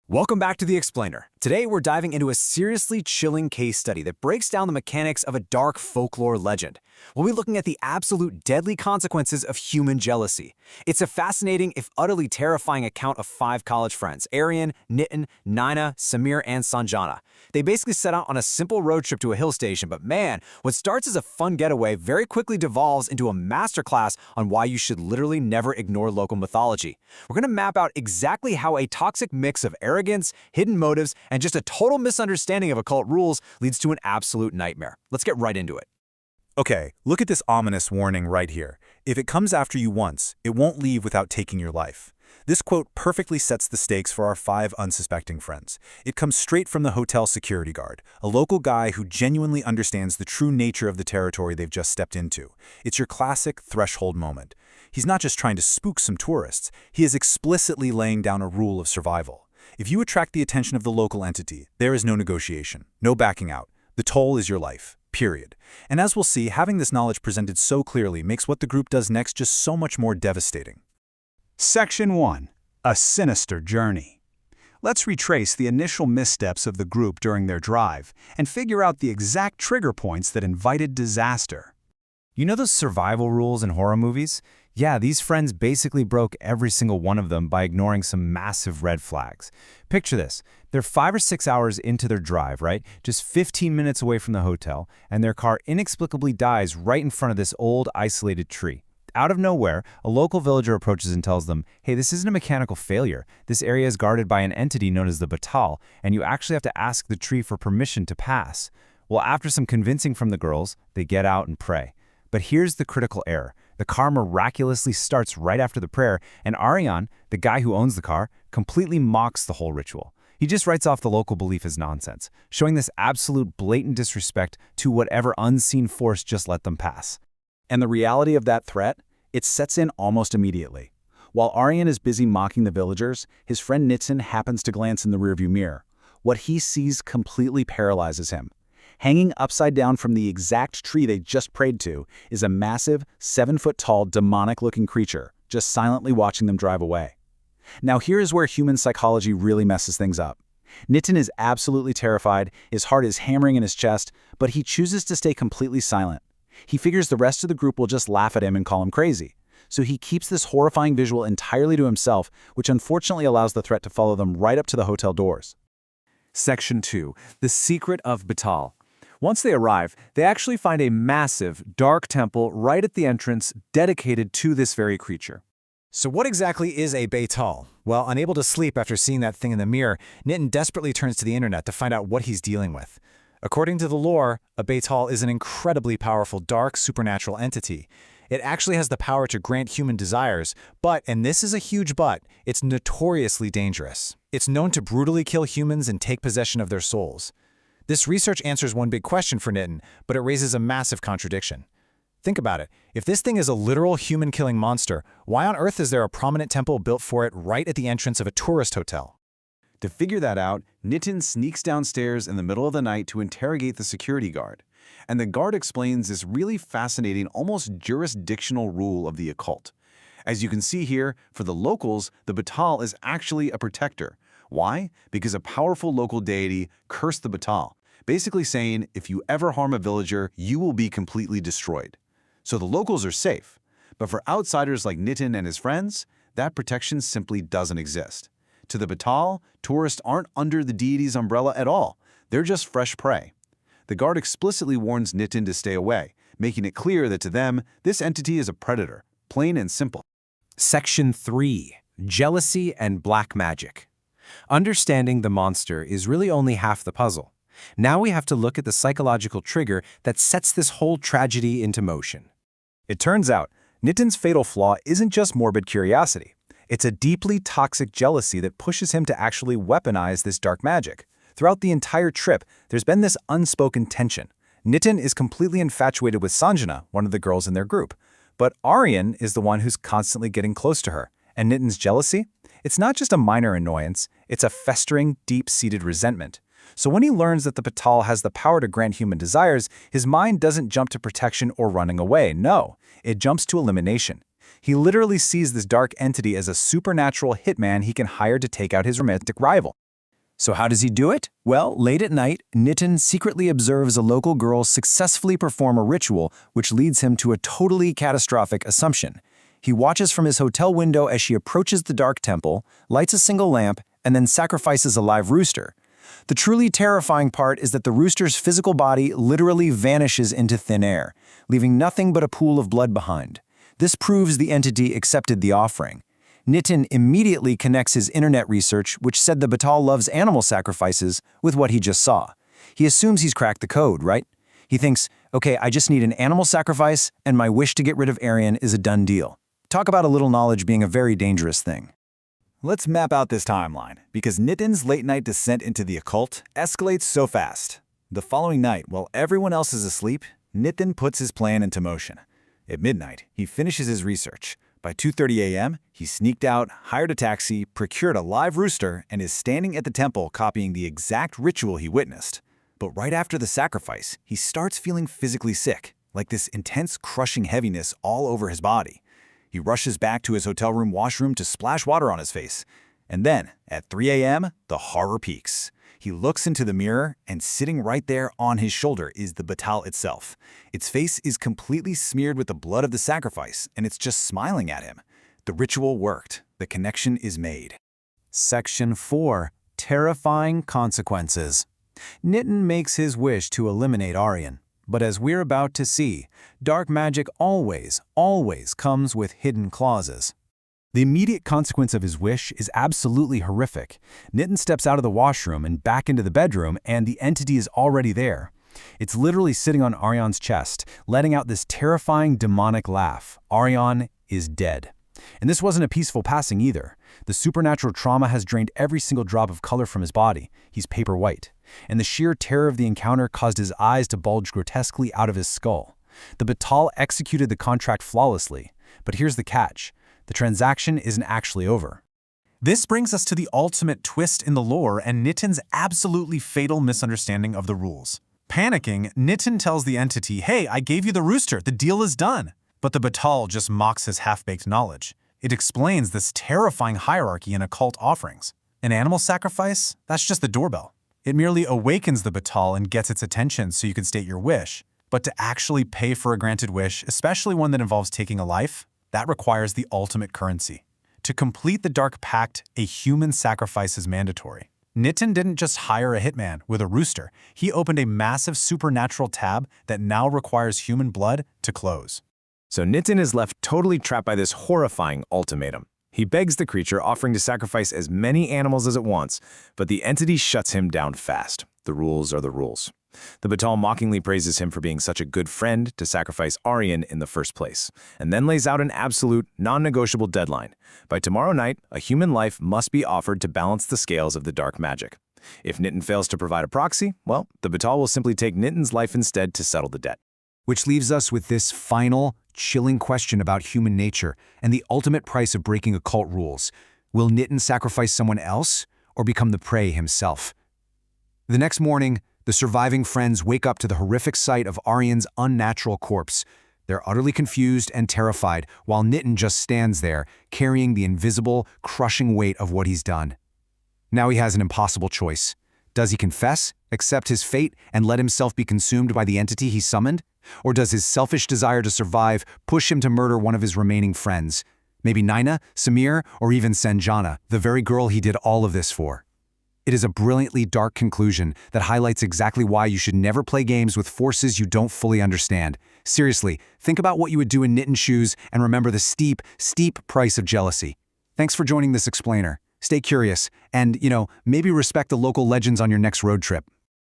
Welcome back to The Explainer. Today we're diving into a seriously chilling case study that breaks down the mechanics of a dark folklore legend. We'll be looking at the absolute deadly consequences of human jealousy. It's a fascinating, if utterly terrifying account of 5 college friends, Aryan, Nitin, Naina, Samir, and Sanjana. They basically set out on a simple road trip to a hill station, but man, what starts as a fun getaway very quickly devolves into a masterclass on why you should literally never ignore local mythology. We're going to map out exactly how a toxic mix of arrogance, hidden motives, and just a total misunderstanding of occult rules leads to an absolute nightmare. Let's get right into it. Okay, look at this ominous warning right here. If it comes after you once, it won't leave without taking your life. This quote perfectly sets the stakes for our 5 unsuspecting friends. It comes straight from the hotel security guard, a local guy who genuinely understands the true nature of the territory they've just stepped into. It's your classic threshold moment. He's not just trying to spook some tourists, he is explicitly laying down a rule of survival. If you attract the attention of the local entity, there is no negotiation, no backing out. The toll is your life, period. And as we'll see, having this knowledge presented so clearly makes what the group does next just so much more devastating. Section 1. A Sinister Journey. Let's retrace the initial missteps of the group during their drive and figure out the exact trigger points that invited disaster. You know those survival rules in horror movies? Yeah, these friends basically broke every single one of them by ignoring some massive red flags. Picture this. They're 5 or 6 hours into their drive, right? Just 15 minutes away from the hotel, and their car inexplicably dies right in front of this old, isolated tree. Out of nowhere, a local villager approaches and tells them, hey, this isn't a mechanical failure. This area is guarded by an entity known as the betaal, and you actually have to ask the tree for permission to pass. Well, after some convincing from the girls, they get out and pray. But here's the critical error. The car miraculously starts right after the prayer, and Aryan, the guy who owns the car, completely mocks the whole ritual. He just writes off the local belief as nonsense, showing this absolute blatant disrespect to whatever unseen force just let them pass. And the reality of that threat? It sets in almost immediately. While Aryan is busy mocking the villagers, his friend Nitin happens to glance in the rearview mirror. What he sees completely paralyzes him. Hanging upside down from the exact tree they just prayed to is a massive, 7-foot-tall, demonic-looking creature, just silently watching them drive away. Now here is where human psychology really messes things up. Nitin is absolutely terrified, his heart is hammering in his chest, but he chooses to stay completely silent. He figures the rest of the group will just laugh at him and call him crazy. So he keeps this horrifying visual entirely to himself, which unfortunately allows the threat to follow them right up to the hotel doors. Section 2. The Secret of Betaal. Once they arrive, they actually find a massive, dark temple right at the entrance dedicated to this very creature. So what exactly is a betaal? Well, unable to sleep after seeing that thing in the mirror, Nitin desperately turns to the internet to find out what he's dealing with. According to the lore, a betaal is an incredibly powerful dark supernatural entity. It actually has the power to grant human desires, but, and this is a huge but, it's notoriously dangerous. It's known to brutally kill humans and take possession of their souls. This research answers one big question for Nitin, but it raises a massive contradiction. Think about it. If this thing is a literal human-killing monster, why on earth is there a prominent temple built for it right at the entrance of a tourist hotel? To figure that out, Nitin sneaks downstairs in the middle of the night to interrogate the security guard. And the guard explains this really fascinating, almost jurisdictional rule of the occult. As you can see here, for the locals, the betaal is actually a protector. Why? Because a powerful local deity cursed the betaal, basically saying, if you ever harm a villager, you will be completely destroyed. So the locals are safe. But for outsiders like Nitin and his friends, that protection simply doesn't exist. To the betaal, tourists aren't under the deity's umbrella at all. They're just fresh prey. The guard explicitly warns Nitin to stay away, making it clear that to them, this entity is a predator, plain and simple. Section 3. Jealousy and Black Magic. Understanding the monster is really only half the puzzle. Now we have to look at the psychological trigger that sets this whole tragedy into motion. It turns out, Nitin's fatal flaw isn't just morbid curiosity. It's a deeply toxic jealousy that pushes him to actually weaponize this dark magic. Throughout the entire trip, there's been this unspoken tension. Nitin is completely infatuated with Sanjana, one of the girls in their group. But Aryan is the one who's constantly getting close to her. And Nitin's jealousy? It's not just a minor annoyance, it's a festering, deep-seated resentment. So when he learns that the betaal has the power to grant human desires, his mind doesn't jump to protection or running away. No, it jumps to elimination. He literally sees this dark entity as a supernatural hitman he can hire to take out his romantic rival. So how does he do it? Well, late at night, Nitin secretly observes a local girl successfully perform a ritual which leads him to a totally catastrophic assumption. He watches from his hotel window as she approaches the dark temple, lights a single lamp, and then sacrifices a live rooster. The truly terrifying part is that the rooster's physical body literally vanishes into thin air, leaving nothing but a pool of blood behind. This proves the entity accepted the offering. Nitin immediately connects his internet research, which said the betaal loves animal sacrifices, with what he just saw. He assumes he's cracked the code, right? He thinks, okay, I just need an animal sacrifice, and my wish to get rid of Aryan is a done deal. Talk about a little knowledge being a very dangerous thing. Let's map out this timeline, because Nitin's late-night descent into the occult escalates so fast. The following night, while everyone else is asleep, Nitin puts his plan into motion. At midnight, he finishes his research. By 2:30 a.m., he sneaked out, hired a taxi, procured a live rooster, and is standing at the temple copying the exact ritual he witnessed. But right after the sacrifice, he starts feeling physically sick, like this intense crushing heaviness all over his body. He rushes back to his hotel room washroom to splash water on his face. And then, at 3 a.m., the horror peaks. He looks into the mirror, and sitting right there on his shoulder is the betaal itself. Its face is completely smeared with the blood of the sacrifice, and it's just smiling at him. The ritual worked. The connection is made. Section 4. Terrifying Consequences. Nitin makes his wish to eliminate Aryan. But as we're about to see, dark magic always comes with hidden clauses. The immediate consequence of his wish is absolutely horrific. Nitin steps out of the washroom and back into the bedroom, and the entity is already there. It's literally sitting on Aryan's chest, letting out this terrifying demonic laugh. Aryan is dead. And this wasn't a peaceful passing either. The supernatural trauma has drained every single drop of color from his body. He's paper white. And the sheer terror of the encounter caused his eyes to bulge grotesquely out of his skull. The betaal executed the contract flawlessly. But here's the catch. The transaction isn't actually over. This brings us to the ultimate twist in the lore and Nitin's absolutely fatal misunderstanding of the rules. Panicking, Nitin tells the entity, hey, I gave you the rooster, the deal is done. But the betaal just mocks his half-baked knowledge. It explains this terrifying hierarchy in occult offerings. An animal sacrifice? That's just the doorbell. It merely awakens the betaal and gets its attention so you can state your wish. But to actually pay for a granted wish, especially one that involves taking a life, that requires the ultimate currency. To complete the Dark Pact, a human sacrifice is mandatory. Nitin didn't just hire a hitman with a rooster. He opened a massive supernatural tab that now requires human blood to close. So Nitin is left totally trapped by this horrifying ultimatum. He begs the creature, offering to sacrifice as many animals as it wants, but the entity shuts him down fast. The rules are the rules. The betaal mockingly praises him for being such a good friend to sacrifice Aryan in the first place, and then lays out an absolute, non-negotiable deadline. By tomorrow night, a human life must be offered to balance the scales of the dark magic. If Nitin fails to provide a proxy, well, the betaal will simply take Nitin's life instead to settle the debt. Which leaves us with this final, chilling question about human nature and the ultimate price of breaking occult rules. Will Nitin sacrifice someone else or become the prey himself? The next morning, the surviving friends wake up to the horrific sight of Aryan's unnatural corpse. They're utterly confused and terrified, while Nitin just stands there, carrying the invisible, crushing weight of what he's done. Now he has an impossible choice. Does he confess, accept his fate, and let himself be consumed by the entity he summoned? Or does his selfish desire to survive push him to murder one of his remaining friends? Maybe Naina, Samir, or even Sanjana, the very girl he did all of this for. It is a brilliantly dark conclusion that highlights exactly why you should never play games with forces you don't fully understand. Seriously, think about what you would do in Nitin's shoes and remember the steep, steep price of jealousy. Thanks for joining this explainer. Stay curious and, maybe respect the local legends on your next road trip.